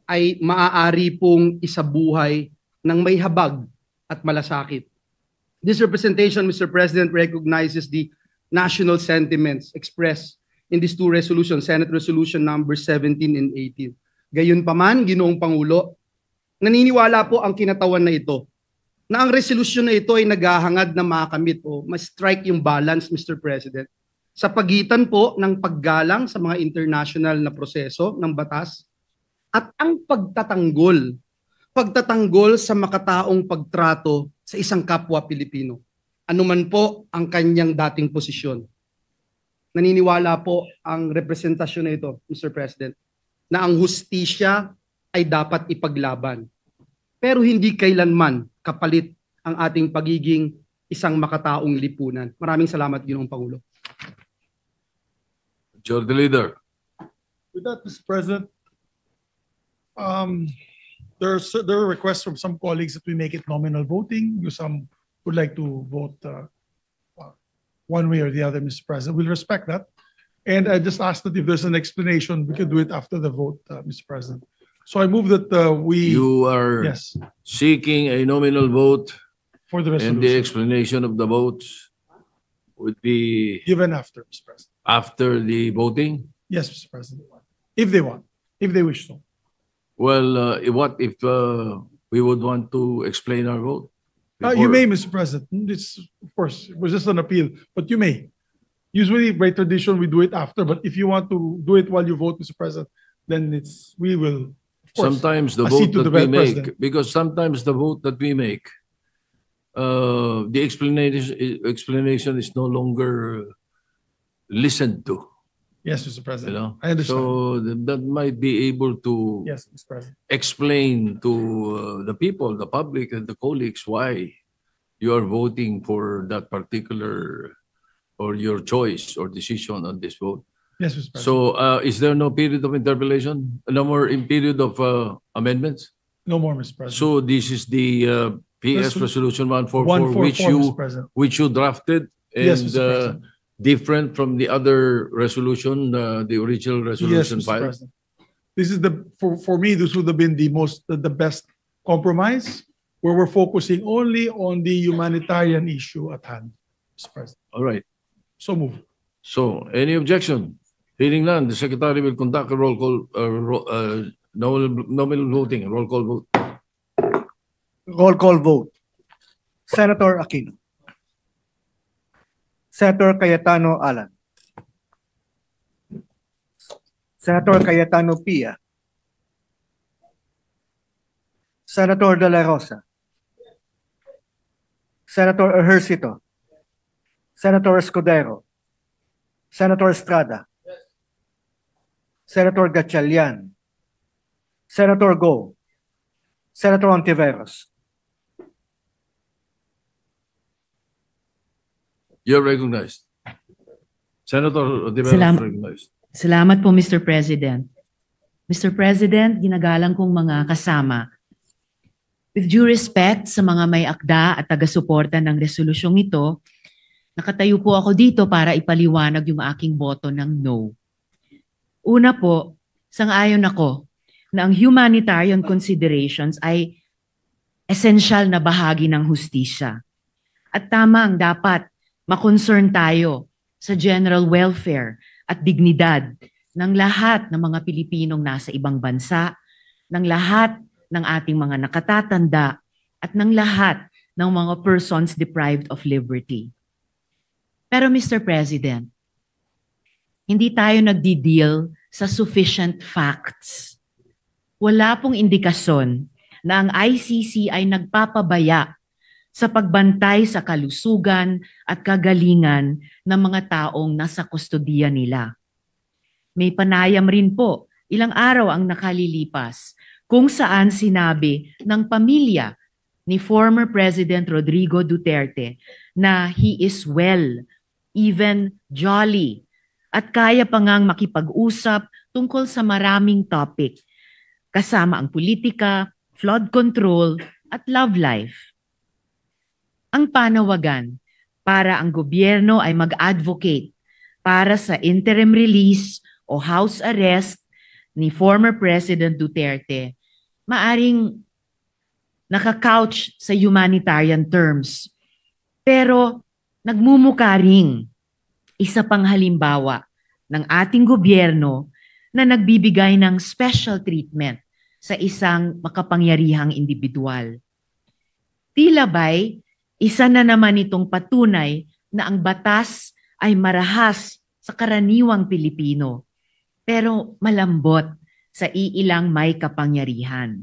ay maaari pong isabuhay ng may habag at malasakit. This representation, Mr. President, recognizes the national sentiments expressed in these two resolutions, Senate Resolution number 17 and 18. Gayunpaman, Ginoong Pangulo, naniniwala po ang kinatawan na ito na ang resolusyon na ito ay naghahangad na makamit o ma-strike yung balance, Mr. President, sa pagitan po ng paggalang sa mga international na proseso ng batas at ang pagtatanggol sa makataong pagtrato sa isang kapwa Pilipino. Anuman po ang kanyang dating posisyon. Naniniwala po ang representasyon na ito, Mr. President, na ang hustisya ay dapat ipaglaban. Pero hindi kailanman kapalit ang ating pagiging isang makataong lipunan. Maraming salamat, Ginoong Pangulo. Majority Leader. With that, Mr. President, there are requests from some colleagues that we make it nominal voting. Some would like to vote one way or the other, Mr. President, we'll respect that. And I just ask that if there's an explanation, we can do it after the vote, Mr. President. So I move that we, You are yes, seeking a nominal vote, for the and the resolution, explanation of the votes would be given after, Mr. President. after the voting? Yes, Mr. President, if they want, if they wish to. Well, what if we would want to explain our vote? You before- may, Mr. President. It's, of course, it was just an appeal, but you may. Usually, by tradition, we do it after, but if you want to do it while you vote, Mr. President, then we will, of course, Sometimes the accede vote to that the we make, President. because sometimes the vote that we make, the explanation is no longer listened to, Yes, Mr. you President. know? I understand. So that might be able to Yes, Mr. President. explain to the people, the public, and the colleagues why you are voting for that particular or your choice or decision on this vote. Yes, Mr. President. So, is there no period of interpolation? No more in period of amendments? No more, Mr. President. So this is the PS Resolution 144, 144, Mr. President. which you drafted Yes, and Mr. President. different from the other resolution, the original Yes, resolution Mr. filed? President. This is for me, this would have been the best compromise, where we're focusing only on the humanitarian issue at hand, Mr. President. All right. So move. So, any objection? Hearing none, the secretary will conduct a roll call, nominal voting, roll call vote. Roll call vote. Senator Aquino. Senator Cayetano Alan. Senator Cayetano Pia. Senator De La Rosa. Senator Ejercito. Senator Escudero. Senator Estrada. Senator Gatchalian. Senator Go. Senator Ontiveros. You're recognized. Senator Ontiveros Salamat. recognized. Salamat po, Mr. President. Mr. President, ginagalang kong mga kasama, with due respect sa mga may akda at taga-suporta ng resolusyong ito, nakatayo po ako dito para ipaliwanag yung aking boto ng no. Una po, sang-ayon ako na ang humanitarian considerations ay essential na bahagi ng hustisya. At tamang dapat makoncern tayo sa general welfare at dignidad ng lahat ng mga Pilipinong nasa ibang bansa, ng lahat ng ating mga nakatatanda, at ng lahat ng mga persons deprived of liberty. Pero Mr. President, hindi tayo nagdi-deal sa sufficient facts. Wala pong indikasyon na ang ICC ay nagpapabaya sa pagbantay sa kalusugan at kagalingan ng mga taong nasa kustodiya nila. May panayam rin po, ilang araw ang nakalilipas, kung saan sinabi ng pamilya ni former President Rodrigo Duterte na he is well, even jolly, at kaya pa ngang makipag-usap tungkol sa maraming topic, kasama ang politika, flood control, at love life. Ang panawagan para ang gobyerno ay mag-advocate para sa interim release o house arrest ni former President Duterte, maaring nakakouch sa humanitarian terms. Pero nagmumukha ring isa pang halimbawa ng ating gobyerno na nagbibigay ng special treatment sa isang makapangyarihang individual. Tila ba'y isa na naman itong patunay na ang batas ay marahas sa karaniwang Pilipino, pero malambot sa iilang may kapangyarihan.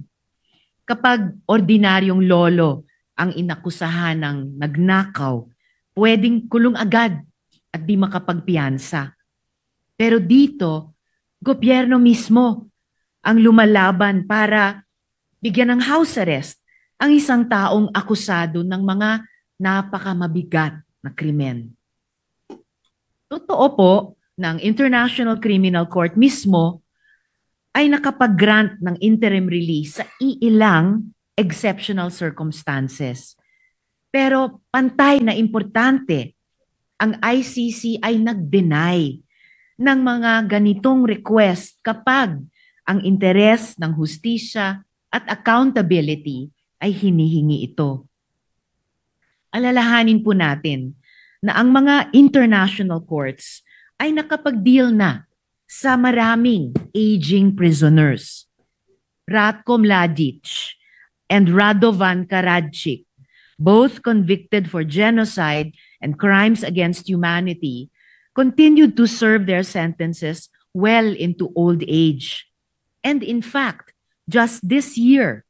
Kapag ordinaryong lolo ang inakusahan ng nagnakaw, pwedeng kulong agad at di makapagpiyansa. Pero dito, gobyerno mismo ang lumalaban para bigyan ng house arrest ang isang taong akusado ng mga napakamabigat na krimen. Totoo po na ang International Criminal Court mismo ay nakapag-grant ng interim release sa iilang exceptional circumstances. Pero pantay na importante, ang ICC ay nag-deny ng mga ganitong request kapag ang interes ng hustisya at accountability ay hinihingi ito. Alalahanin po natin na ang mga international courts ay nakapag-deal na sa maraming aging prisoners. Ratko Mladic and Radovan Karadzic, both convicted for genocide and crimes against humanity, continued to serve their sentences well into old age. And in fact, just this year,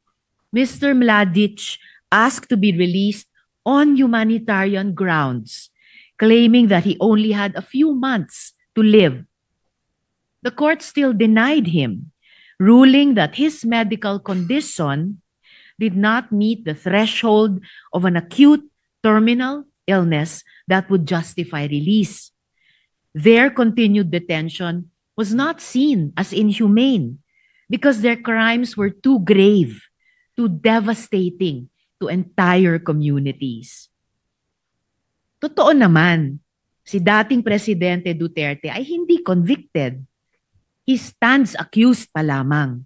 Mr. Mladic asked to be released on humanitarian grounds, claiming that he only had a few months to live. The court still denied him, ruling that his medical condition did not meet the threshold of an acute terminal illness that would justify release. Their continued detention was not seen as inhumane because their crimes were too grave, too devastating to entire communities. Totoo naman, si dating Presidente Duterte ay hindi convicted. He stands accused pa lamang.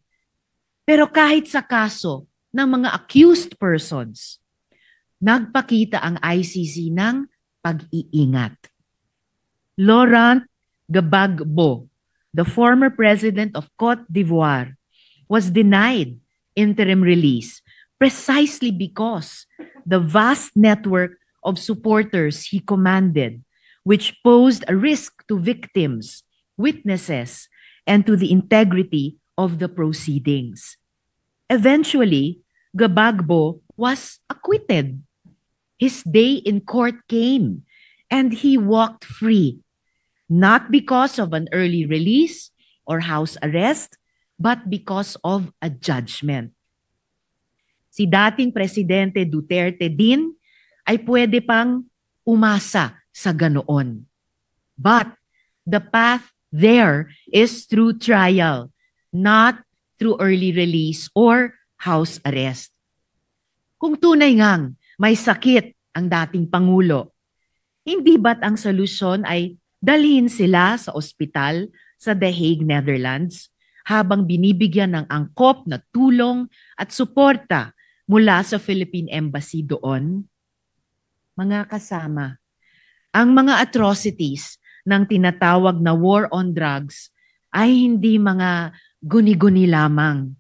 Pero kahit sa kaso ng mga accused persons, nagpakita ang ICC ng pag-iingat. Laurent Gbagbo, the former president of Cote d'Ivoire, was denied interim release precisely because the vast network of supporters he commanded, which posed a risk to victims, witnesses, and to the integrity of the proceedings. Eventually, Gbagbo was acquitted. His day in court came, and he walked free, not because of an early release or house arrest, but because of a judgment. Si dating Presidente Duterte din ay pwede pang umasa sa ganoon. But the path there is through trial, not through early release or house arrest. Kung tunay ngang may sakit ang dating Pangulo, hindi ba't ang solusyon ay dalhin sila sa ospital sa The Hague, Netherlands, habang binibigyan ng angkop na tulong at suporta mula sa Philippine Embassy doon? Mga kasama, ang mga atrocities ng tinatawag na war on drugs ay hindi mga guni-guni lamang.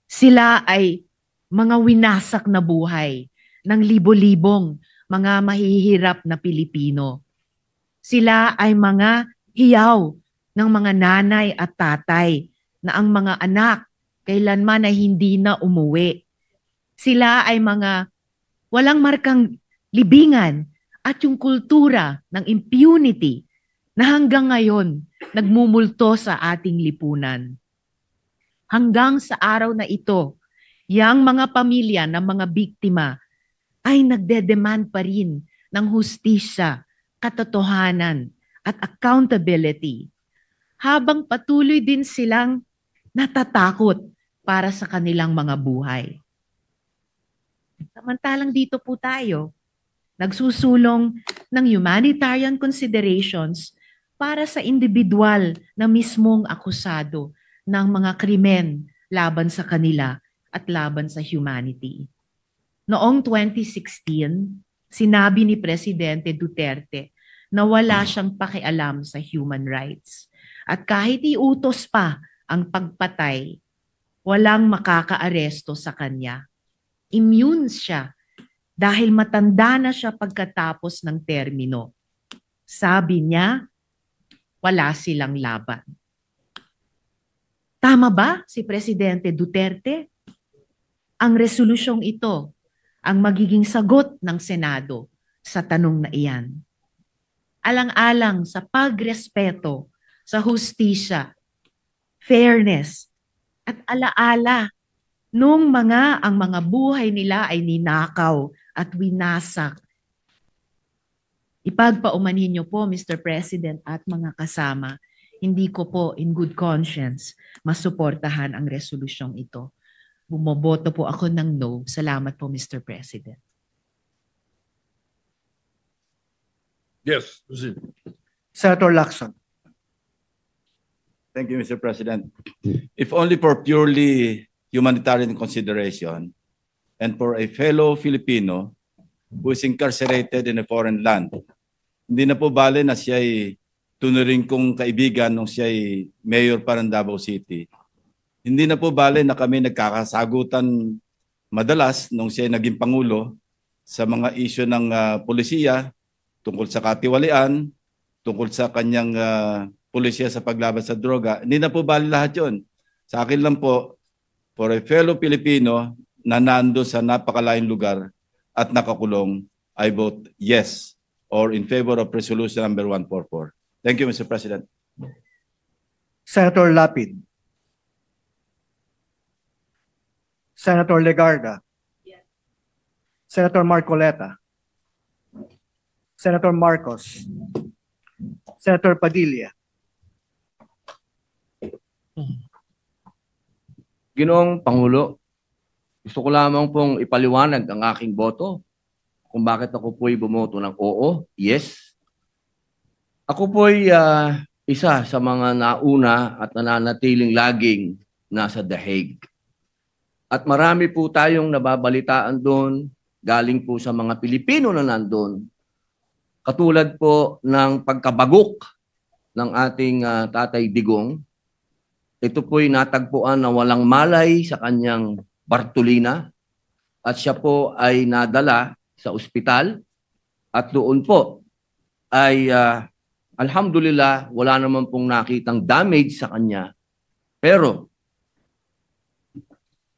Sila ay mga winasak na buhay ng libo-libong mga mahihirap na Pilipino. Sila ay mga hiyaw ng mga nanay at tatay na ang mga anak kailanman ay hindi na umuwi. Sila ay mga walang markang libingan at yung kultura ng impunity na hanggang ngayon nagmumulto sa ating lipunan. Hanggang sa araw na ito, yang mga pamilya ng mga biktima ay nagdedemand pa rin ng hustisya, katotohanan at accountability, habang patuloy din silang natatakot para sa kanilang mga buhay. Samantalang dito po tayo, nagsusulong ng humanitarian considerations para sa individual na mismong akusado ng mga krimen laban sa kanila at laban sa humanity. Noong 2016, sinabi ni Presidente Duterte na wala siyang pakialam sa human rights. At kahit iutos pa ang pagpatay, walang makakaaresto sa kanya. Immune siya dahil matanda na siya pagkatapos ng termino. Sabi niya, wala silang laban. Tama ba si Presidente Duterte? Ang resolusyong ito ang magiging sagot ng Senado sa tanong na iyan. Alang-alang sa pagrespeto sa hustisya, fairness, at alaala nung ang mga buhay nila ay ninakaw at winasak. Ipagpaumanhin niyo po, Mr. President at mga kasama, hindi ko po in good conscience masuportahan ang resolusyong ito. Bumoboto po ako ng no. Salamat po, Mr. President. Yes, proceed. Senator Lacson. Thank you, Mr. President. If only for purely humanitarian consideration and for a fellow Filipino who is incarcerated in a foreign land, hindi na po bale na siya ay tunuring kong kaibigan nung siya ay mayor pa ng Davao City. Hindi na po bale na kami nagkakasagutan madalas nung siya ay naging Pangulo sa mga isyu ng polisiya tungkol sa katiwalian, tungkol sa kanyang polisiya sa paglaban sa droga. Hindi na po bali lahat yun. Sa akin lang po, for a fellow Filipino na nando sa napakalayong lugar at nakakulong, I vote yes or in favor of resolution number 144. Thank you, Mr. President. Senator Lapid. Senator Legarda. Senator Marcoleta. Senator Marcos. Senator Padilla. Ginoong Pangulo, gusto ko lamang pong ipaliwanag ang aking boto kung bakit ako po'y bumoto ng oo, yes. Ako po'y isa sa mga nauna at nananatiling laging nasa The Hague. At marami po tayong nababalitaan doon, galing po sa mga Pilipino na nandun. Katulad po ng pagkabagok ng ating Tatay Digong. Ito po'y natagpuan na walang malay sa kanyang Bartolina at siya po ay nadala sa ospital at doon po ay alhamdulillah wala naman pong nakitang damage sa kanya. Pero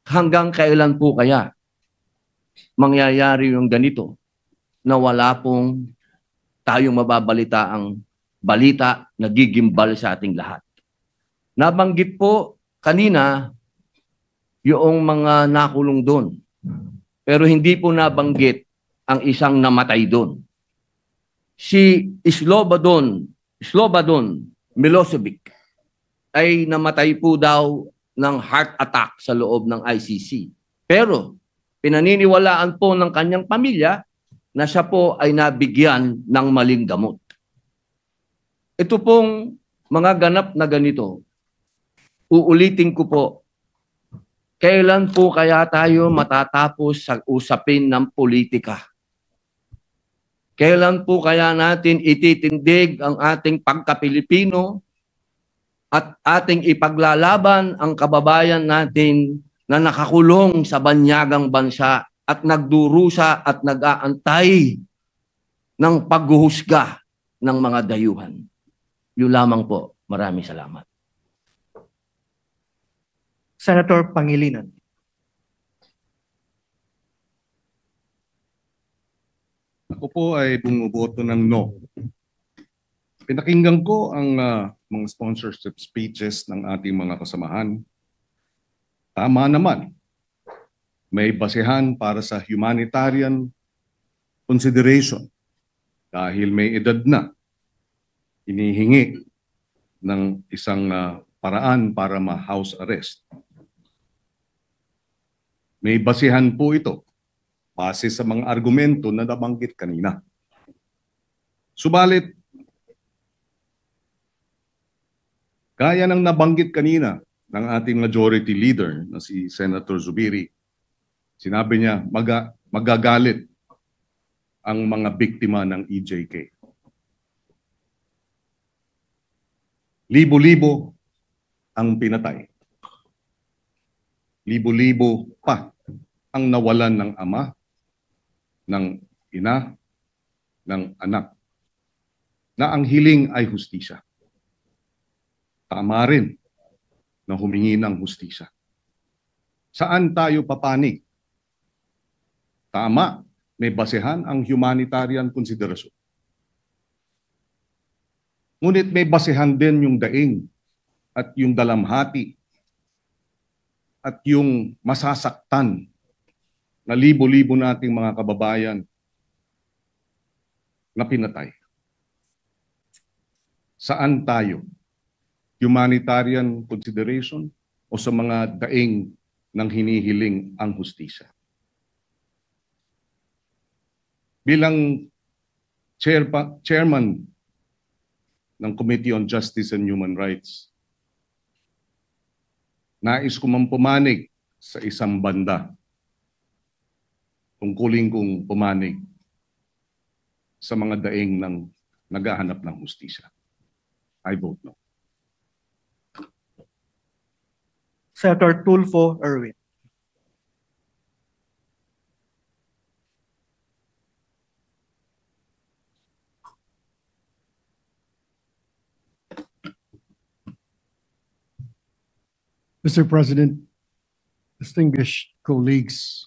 hanggang kailan po kaya mangyayari yung ganito na wala pong tayong mababalitaang balita na gigimbal sa ating lahat? Nabanggit po kanina yung mga nakulong doon. Pero hindi po nabanggit ang isang namatay doon. Si Slobodan Milosevic ay namatay po daw ng heart attack sa loob ng ICC. Pero pinaniniwalaan po ng kanyang pamilya na siya po ay nabigyan ng maling gamot. Ito pong mga ganap na ganito, uulitin ko po, kailan po kaya tayo matatapos sa usapin ng politika? Kailan po kaya natin ititindig ang ating pagka-Pilipino at ating ipaglalaban ang kababayan natin na nakakulong sa banyagang bansa at nagdurusa at nag-aantay ng paghuhusga ng mga dayuhan? Yun lamang po. Maraming salamat. Senator Pangilinan. Ako po ay bumuboto ng no. Pinakinggan ko ang mga sponsorship speeches ng ating mga kasamahan. Tama naman. May basehan para sa humanitarian consideration dahil may edad na. Hinihingi ng isang paraan para ma-house arrest. May basihan po ito base sa mga argumento na nabanggit kanina. Subalit, gaya ng nabanggit kanina ng ating majority leader na si Senator Zubiri, sinabi niya magagalit ang mga biktima ng EJK. Libo-libo ang pinatay. Libo-libo pa ang nawalan ng ama, ng ina, ng anak, na ang hiling ay hustisya. Tama rin na humingi ng hustisya. Saan tayo papanig? Tama, may basehan ang humanitarian konsiderasyon. Ngunit may basehan din yung daing at yung dalamhati at yung masasaktan na libo-libo nating mga kababayan na pinatay. Saan tayo? Humanitarian consideration o sa mga daing ng hinihiling ang hustisya? Bilang chairman ng Committee on Justice and Human Rights. Nais ko mang pumanig sa isang banda. Tungkulin kong pumanig sa mga daing ng naghahanap ng hustisya. I vote no. Senator Tulfo Erwin. Mr. President, distinguished colleagues,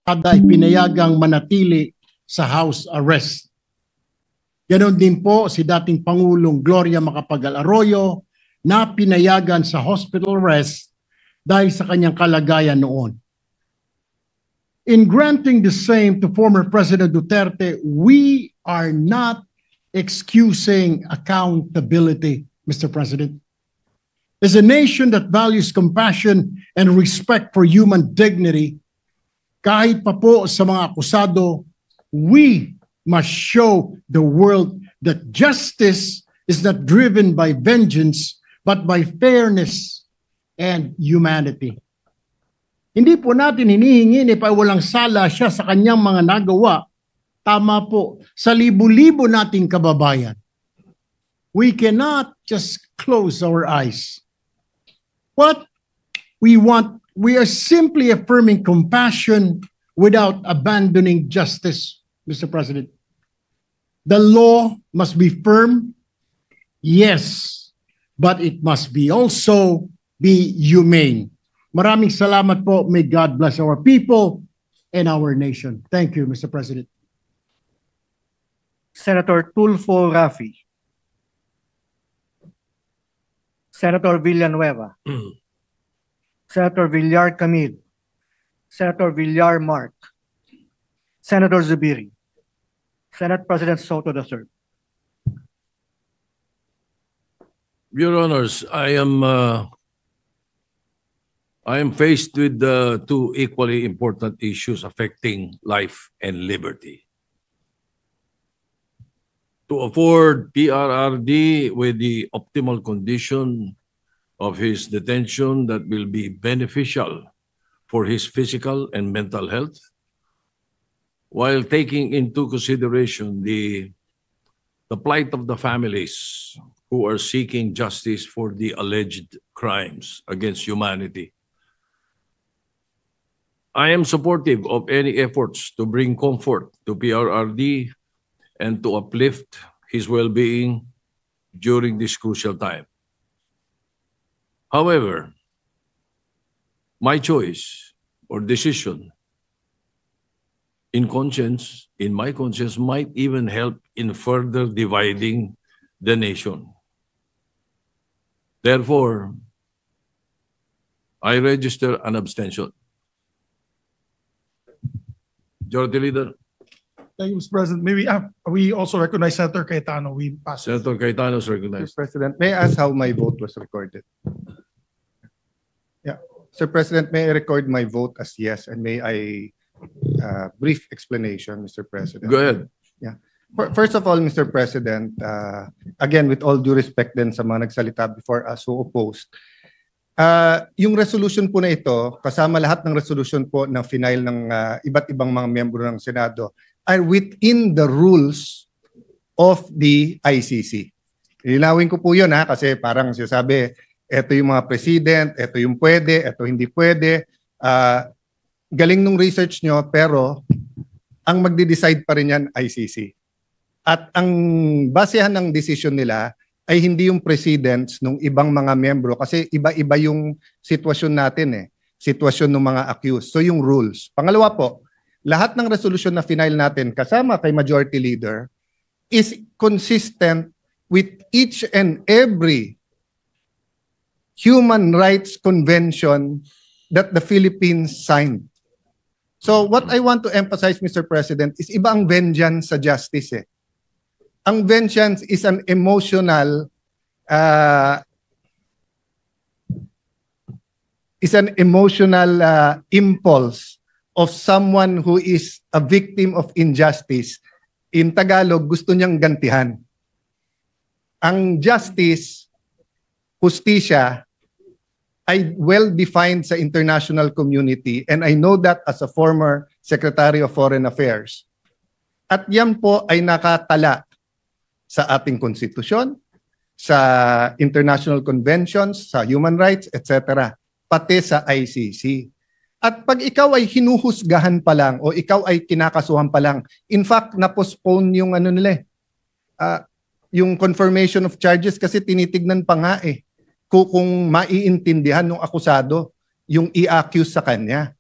kada ipinayagang manatili sa house arrest. Ganon din po si dating Pangulong Gloria Macapagal Arroyo na pinayagan sa hospital arrest dahil sa kanyang kalagayan noon. In granting the same to former President Duterte, we are not excusing accountability, Mr. President. As a nation that values compassion and respect for human dignity, kahit pa po sa mga akusado, we must show the world that justice is not driven by vengeance, but by fairness and humanity. Hindi po natin hinihingi ni walang sala siya sa kanyang mga nagawa. Tama po, sa libu-libo nating kababayan. We cannot just close our eyes. What we want, we are simply affirming compassion without abandoning justice, Mr. President. The law must be firm, yes, but it must be also be humane. Maraming salamat po. May God bless our people and our nation. Thank you, Mr. President. Senator Tulfo Rafi. Senator Villanueva. Senator Villar Camille. Senator Villar Mark. Senator Zubiri. Senate President Soto III. Your Honors, I am faced with two equally important issues affecting life and liberty. To afford PRRD with the optimal condition of his detention that will be beneficial for his physical and mental health, while taking into consideration the plight of the families who are seeking justice for the alleged crimes against humanity. I am supportive of any efforts to bring comfort to PRRD and to uplift his well-being during this crucial time. However, my choice or decision in my conscience might even help in further dividing the nation. Therefore, I register an abstention. Majority Leader. Thank you, Mr. President. Maybe we also recognize Senator Cayetano. We pass. Senator Cayetano is recognized. Mr. President, may I ask how my vote was recorded? Yeah. Sir President, may I record my vote as yes, and may I brief explanation, Mr. President? Go ahead. Yeah. First of all, Mr. President, again, with all due respect din sa mga nagsalita before us who opposed, yung resolution po na ito, kasama lahat ng resolution po na final ng iba't ibang mga miyembro ng Senado, are within the rules of the ICC. Ilinawin ko po yun kasi parang sinasabi, ito yung mga president, ito yung pwede, ito hindi pwede. Galing nung research nyo, pero ang magde-decide pa rin yan ICC. At ang basehan ng decision nila ay hindi yung presidents ng ibang mga miyembro kasi iba-iba yung sitwasyon natin sitwasyon ng mga accused. So yung rules. Pangalawa po, lahat ng resolution na final natin kasama kay Majority Leader is consistent with each and every human rights convention that the Philippines signed. So what I want to emphasize, Mr. President, is iba ang vengeance sa justice Ang vengeance is an emotional impulse of someone who is a victim of injustice In Tagalog, gusto niyang gantihan. Ang justice, hustisya, ay well-defined sa international community, and I know that as a former Secretary of Foreign Affairs. At yan po ay nakatala sa ating konstitusyon, sa international conventions, sa human rights, etc., pati sa ICC. At pag ikaw ay hinuhusgahan pa lang o ikaw ay kinakasuhan pa lang, in fact, na-postpone yung ano nila, yung confirmation of charges kasi tinitignan pa nga kung maiintindihan ng akusado yung i-accuse sa kanya.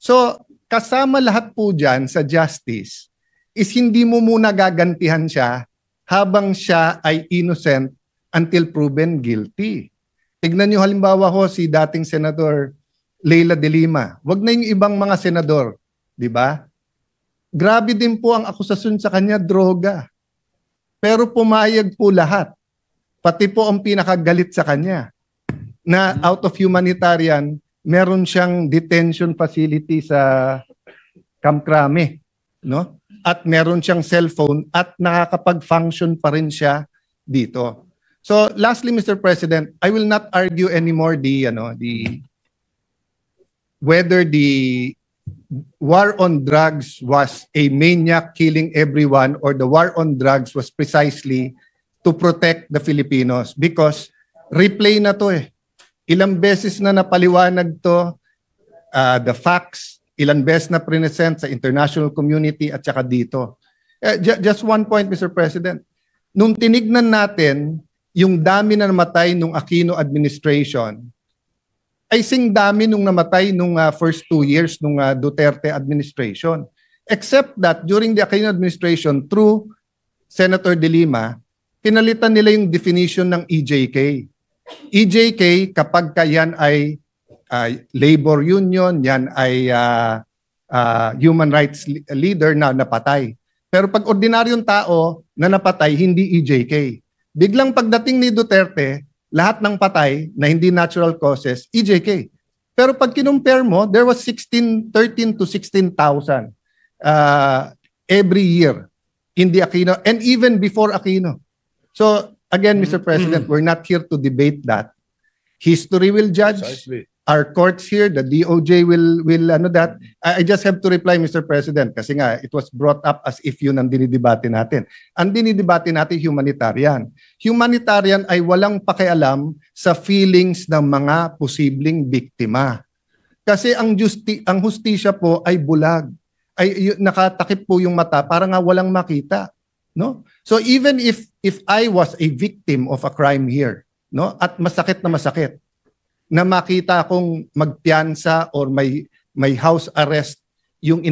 So, kasama lahat po dyan sa justice is hindi mo muna gagantihan siya habang siya ay innocent until proven guilty. Tignan nyo halimbawa ho si dating Senator Leila de Lima. Wag na yung ibang mga senador, di ba? Grabe din po ang akusasyon sa kanya, droga. Pero pumayag po lahat. Pati po ang pinakagalit sa kanya na out of humanitarian, meron siyang detention facility sa Camp Crame, no? At meron siyang cellphone at nakakapag-function pa rin siya dito. So lastly, Mr. President, I will not argue anymore whether the war on drugs was a maniac killing everyone or the war on drugs was precisely to protect the Filipinos, because replay na to Ilang beses na napaliwanag to, the facts, ilang beses na present sa international community at saka dito. Just one point, Mr. President. Nung tinignan natin yung dami na namatay nung Aquino administration, ay sing dami nung namatay nung first 2 years nung Duterte administration. Except that during the Aquino administration, through Senator De Lima, pinalitan nila yung definition ng EJK. EJK, kapag yan ay labor union, yan ay human rights leader na napatay. Pero pag ordinaryong tao na napatay, hindi EJK. Biglang pagdating ni Duterte, lahat ng patay na hindi natural causes, EJK. Pero pag kinumpare mo, there was 13 to 16,000 every year in the Aquino, and even before Aquino. So, again, Mr. President, we're not here to debate that. History will judge. Precisely. Our courts here, the DOJ will that. I just have to reply, Mr. President, kasi nga, it was brought up as if yun ang dinidebate natin. Ang dinidebate natin, humanitarian. Humanitarian ay walang pakialam sa feelings ng mga posibleng biktima. Kasi ang hustisya po ay bulag. Ay nakatakip po yung mata para nga walang makita. No? So even if I was a victim of a crime here, no, at masakit na makita akong magpiyansa or may house arrest yung